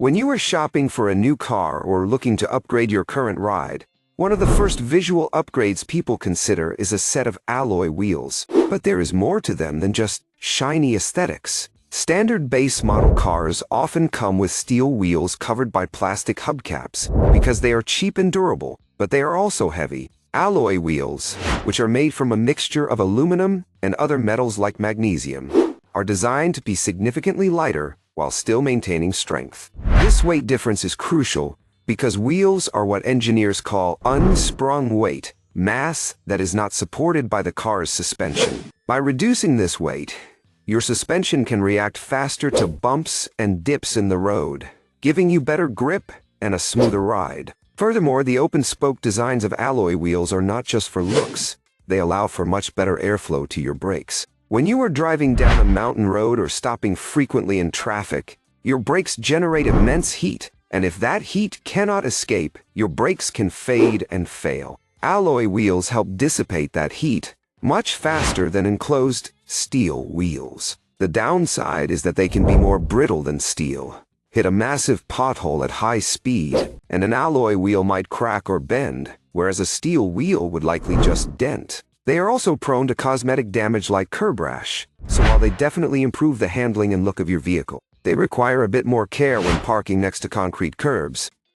When you are shopping for a new car or looking to upgrade your current ride, one of the first visual upgrades people consider is a set of alloy wheels. But there is more to them than just shiny aesthetics. Standard base model cars often come with steel wheels covered by plastic hubcaps because they are cheap and durable, but they are also heavy. Alloy wheels, which are made from a mixture of aluminum and other metals like magnesium, are designed to be significantly lighter while still maintaining strength. This weight difference is crucial because wheels are what engineers call unsprung weight, mass that is not supported by the car's suspension. By reducing this weight, your suspension can react faster to bumps and dips in the road, giving you better grip and a smoother ride. Furthermore, the open-spoke designs of alloy wheels are not just for looks. They allow for much better airflow to your brakes. When you are driving down a mountain road or stopping frequently in traffic, your brakes generate immense heat, and if that heat cannot escape, your brakes can fade and fail. Alloy wheels help dissipate that heat much faster than enclosed steel wheels. The downside is that they can be more brittle than steel, hit a massive pothole at high speed, and an alloy wheel might crack or bend, whereas a steel wheel would likely just dent. They are also prone to cosmetic damage like curb rash, so while they definitely improve the handling and look of your vehicle, they require a bit more care when parking next to concrete curbs.